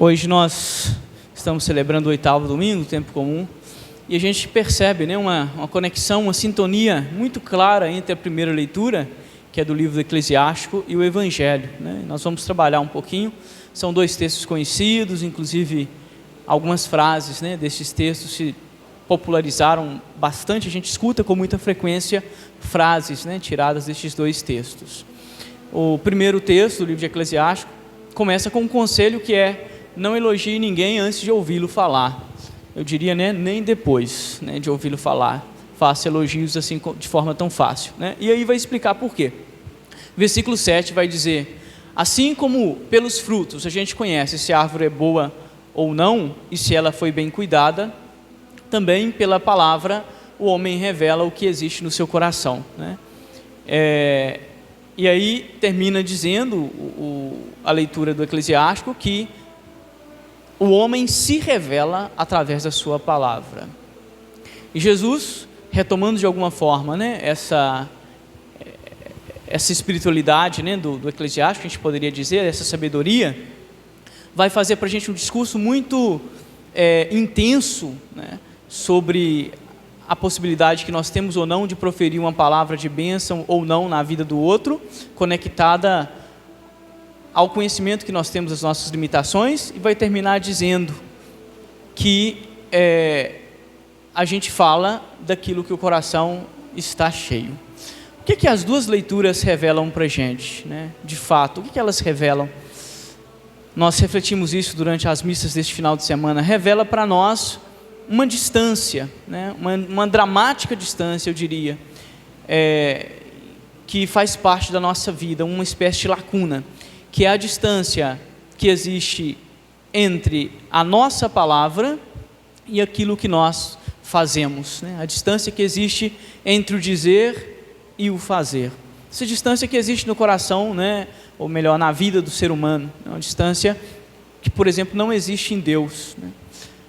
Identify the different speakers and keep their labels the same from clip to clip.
Speaker 1: Hoje nós estamos celebrando o 8º domingo, tempo comum, e a gente percebe, né, uma conexão, uma sintonia muito clara entre a primeira leitura, que é do livro do Eclesiástico, e o Evangelho, né? Nós vamos trabalhar um pouquinho, são dois textos conhecidos, inclusive algumas frases, né, desses textos se popularizaram bastante, a gente escuta com muita frequência frases, né, tiradas destes dois textos. O primeiro texto do livro de Eclesiástico começa com um conselho que é: não elogie ninguém antes de ouvi-lo falar. Eu diria, né, nem depois, né, de ouvi-lo falar. Faça elogios assim de forma tão fácil, né? E aí vai explicar por quê. Versículo 7 vai dizer: assim como pelos frutos a gente conhece se a árvore é boa ou não, e se ela foi bem cuidada, também pela palavra o homem revela o que existe no seu coração, né? E aí termina dizendo a leitura do Eclesiástico que o homem se revela através da sua palavra. E Jesus, retomando de alguma forma, né, essa espiritualidade, né, do Eclesiástico, a gente poderia dizer, essa sabedoria, vai fazer para a gente um discurso muito intenso, né, sobre a possibilidade que nós temos ou não de proferir uma palavra de bênção ou não na vida do outro, conectada ao conhecimento que nós temos das nossas limitações, e vai terminar dizendo que a gente fala daquilo que o coração está cheio. O que as duas leituras revelam para a gente, né? De fato, o que elas revelam? Nós refletimos isso durante as missas deste final de semana. Revela para nós uma distância, né? uma dramática distância, eu diria, que faz parte da nossa vida, uma espécie de lacuna, que é a distância que existe entre a nossa palavra e aquilo que nós fazemos, né? A distância que existe entre o dizer e o fazer. Essa distância que existe no coração, né? Ou melhor, na vida do ser humano, é uma distância que, por exemplo, não existe em Deus, né?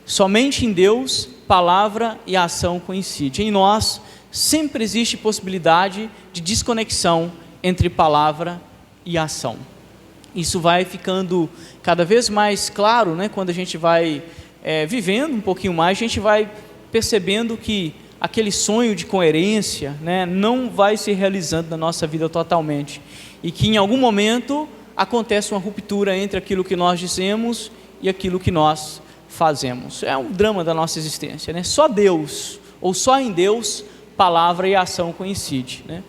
Speaker 1: Somente em Deus, palavra e ação coincidem. Em nós, sempre existe possibilidade de desconexão entre palavra e ação. Isso vai ficando cada vez mais claro, né? Quando a gente vai vivendo um pouquinho mais, a gente vai percebendo que aquele sonho de coerência, né, não vai se realizando na nossa vida totalmente, e que em algum momento acontece uma ruptura entre aquilo que nós dizemos e aquilo que nós fazemos. É um drama da nossa existência, né? Só Deus, ou só em Deus, palavra e ação coincidem, né?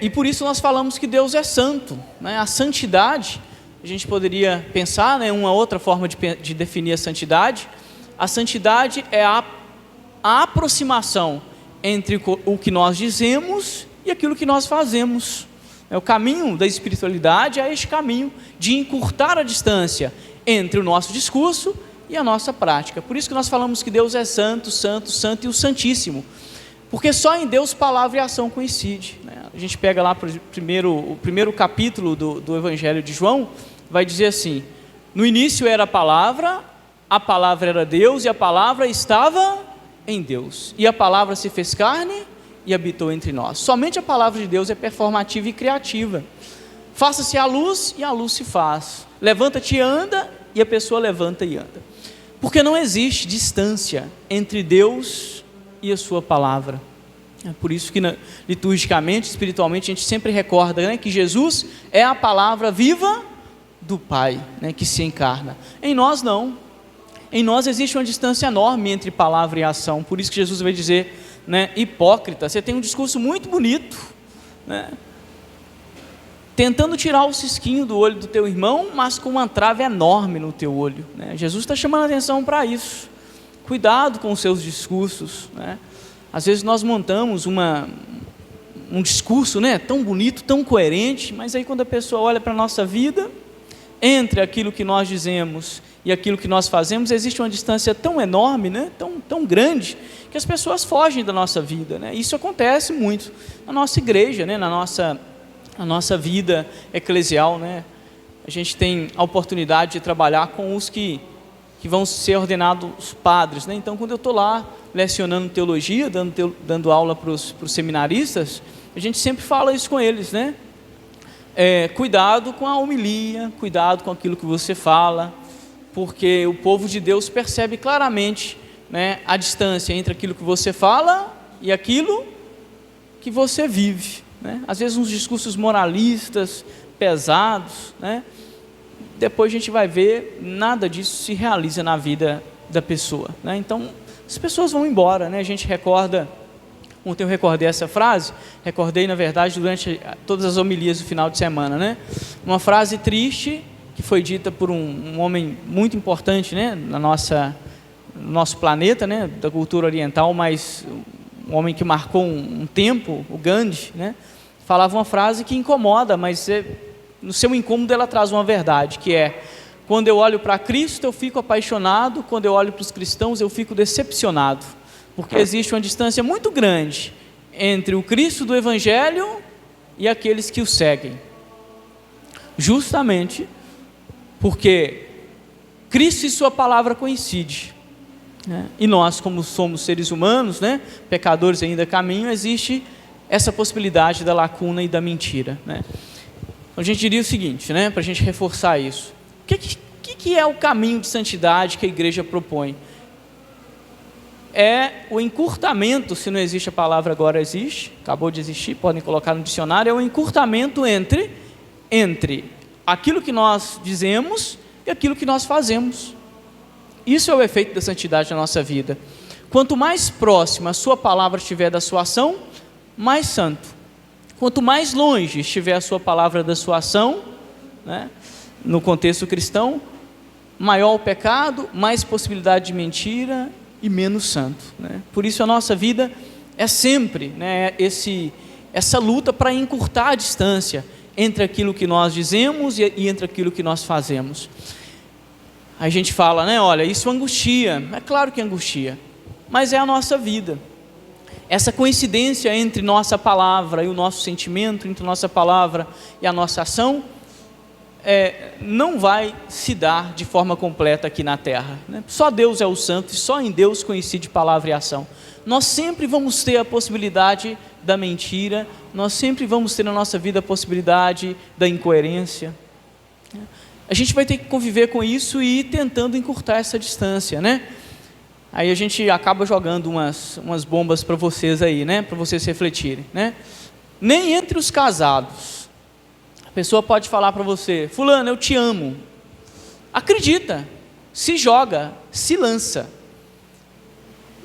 Speaker 1: E por isso nós falamos que Deus é santo, né? A santidade, a gente poderia pensar, né, uma outra forma de definir a santidade. A santidade é a aproximação entre o que nós dizemos e aquilo que nós fazemos. O caminho da espiritualidade é este caminho de encurtar a distância entre o nosso discurso e a nossa prática. Por isso que nós falamos que Deus é santo, santo, santo e o Santíssimo, porque só em Deus palavra e ação coincidem, né? A gente pega lá o primeiro capítulo do Evangelho de João, vai dizer assim: no início era a palavra era Deus, e a palavra estava em Deus, e a palavra se fez carne e habitou entre nós. Somente a palavra de Deus é performativa e criativa. Faça-se a luz, e a luz se faz. Levanta-te e anda, e a pessoa levanta e anda. Porque não existe distância entre Deus e a sua palavra. É por isso que liturgicamente, espiritualmente, a gente sempre recorda, né, que Jesus é a palavra viva do Pai, né, que se encarna. Em nós não. Em nós existe uma distância enorme entre palavra e ação. Por isso que Jesus vai dizer, né, hipócrita, você tem um discurso muito bonito, né, tentando tirar o cisquinho do olho do teu irmão, mas com uma trave enorme no teu olho, né? Jesus está chamando a atenção para isso. Cuidado com os seus discursos, né? Às vezes nós montamos um discurso, né, tão bonito, tão coerente, mas aí quando a pessoa olha para a nossa vida, entre aquilo que nós dizemos e aquilo que nós fazemos, existe uma distância tão enorme, né, tão grande, que as pessoas fogem da nossa vida, né? Isso acontece muito na nossa igreja, né, na nossa vida eclesial, né? A gente tem a oportunidade de trabalhar com os que vão ser ordenados padres, né? Então, quando eu estou lá lecionando teologia, dando aula para os seminaristas, a gente sempre fala isso com eles, né? Cuidado com a homilia, cuidado com aquilo que você fala, porque o povo de Deus percebe claramente, né, a distância entre aquilo que você fala e aquilo que você vive, né? Às vezes uns discursos moralistas, pesados, né? Depois a gente vai ver, nada disso se realiza na vida da pessoa, né? Então, as pessoas vão embora, né? A gente recorda, ontem eu recordei essa frase, recordei na verdade durante todas as homilias do final de semana, né? Uma frase triste, que foi dita por um homem muito importante, né? No nosso planeta, né? Da cultura oriental, mas um homem que marcou um tempo, o Gandhi, né? Falava uma frase que incomoda, mas no seu incômodo ela traz uma verdade, que é: quando eu olho para Cristo eu fico apaixonado, quando eu olho para os cristãos eu fico decepcionado, porque existe uma distância muito grande entre o Cristo do Evangelho e aqueles que o seguem, justamente porque Cristo e sua palavra coincidem, né? E nós, como somos seres humanos, né, pecadores ainda caminho, existe essa possibilidade da lacuna e da mentira, né? A gente diria o seguinte, né, para a gente reforçar isso: o que é o caminho de santidade que a igreja propõe? É o encurtamento, se não existe a palavra, agora existe, acabou de existir, podem colocar no dicionário, é o encurtamento entre aquilo que nós dizemos e aquilo que nós fazemos. Isso é o efeito da santidade na nossa vida. Quanto mais próxima a sua palavra estiver da sua ação, mais santo. Quanto mais longe estiver a sua palavra da sua ação, né, no contexto cristão, maior o pecado, mais possibilidade de mentira e menos santo, né? Por isso a nossa vida é sempre, né, essa luta para encurtar a distância entre aquilo que nós dizemos e entre aquilo que nós fazemos. A gente fala, né, olha, isso angustia. É claro que angustia, mas é a nossa vida. Essa coincidência entre nossa palavra e o nosso sentimento, entre nossa palavra e a nossa ação, não vai se dar de forma completa aqui na terra, né? Só Deus é o santo e só em Deus coincide palavra e ação. Nós sempre vamos ter a possibilidade da mentira, nós sempre vamos ter na nossa vida a possibilidade da incoerência. A gente vai ter que conviver com isso e ir tentando encurtar essa distância, né? Aí a gente acaba jogando umas bombas para vocês aí, né? Para vocês refletirem, né? Nem entre os casados a pessoa pode falar para você: fulano, eu te amo. Acredita, se joga, se lança,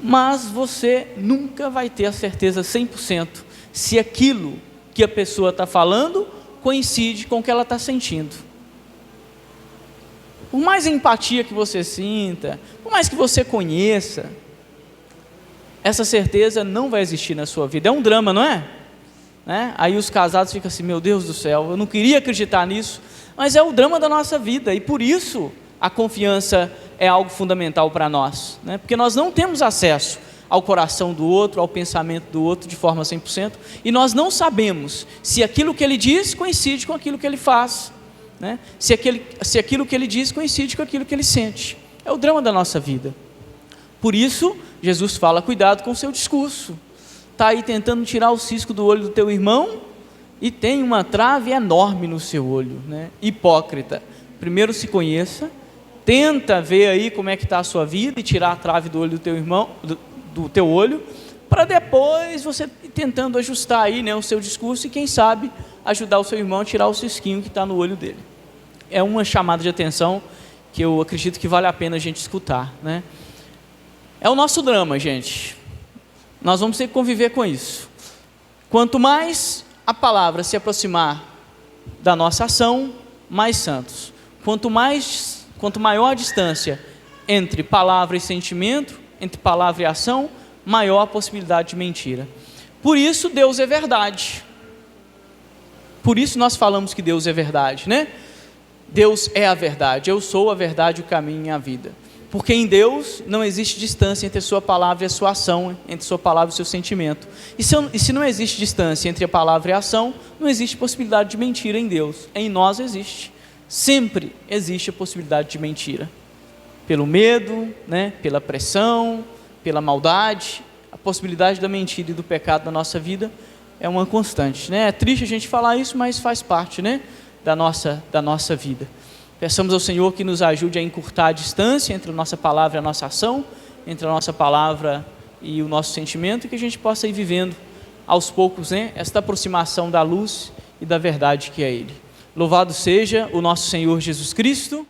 Speaker 1: mas você nunca vai ter a certeza 100% se aquilo que a pessoa está falando coincide com o que ela está sentindo. Por mais empatia que você sinta, por mais que você conheça, essa certeza não vai existir na sua vida. É um drama, não é? Né? Aí os casados ficam assim: meu Deus do céu, eu não queria acreditar nisso, mas é o drama da nossa vida, e por isso a confiança é algo fundamental para nós, né? Porque nós não temos acesso ao coração do outro, ao pensamento do outro de forma 100%, e nós não sabemos se aquilo que ele diz coincide com aquilo que ele faz, né? Se aquilo que ele diz coincide com aquilo que ele sente. É o drama da nossa vida. Por isso Jesus fala: cuidado com o seu discurso. Está aí tentando tirar o cisco do olho do teu irmão e tem uma trave enorme no seu olho, né? Hipócrita, primeiro se conheça, tenta ver aí como é que está a sua vida e tirar a trave do olho do teu irmão, do teu olho, para depois você ir tentando ajustar aí, né, o seu discurso e quem sabe ajudar o seu irmão a tirar o cisquinho que está no olho dele. É uma chamada de atenção que eu acredito que vale a pena a gente escutar, né? É o nosso drama, gente. Nós vamos ter que conviver com isso. Quanto mais a palavra se aproximar da nossa ação, mais santos. Quanto maior a distância entre palavra e sentimento, entre palavra e ação, maior a possibilidade de mentira. Por isso Deus é verdade. Por isso nós falamos que Deus é verdade, né? Deus é a verdade. Eu sou a verdade, o caminho e a vida. Porque em Deus não existe distância entre a sua palavra e a sua ação, entre a sua palavra e o seu sentimento. E se não existe distância entre a palavra e a ação, não existe possibilidade de mentira em Deus. Em nós existe. Sempre existe a possibilidade de mentira. Pelo medo, né? Pela pressão, pela maldade, a possibilidade da mentira e do pecado na nossa vida é uma constante, né? É triste a gente falar isso, mas faz parte, né, da nossa vida. Peçamos ao Senhor que nos ajude a encurtar a distância entre a nossa palavra e a nossa ação, entre a nossa palavra e o nosso sentimento, e que a gente possa ir vivendo aos poucos, né, esta aproximação da luz e da verdade que é Ele. Louvado seja o nosso Senhor Jesus Cristo.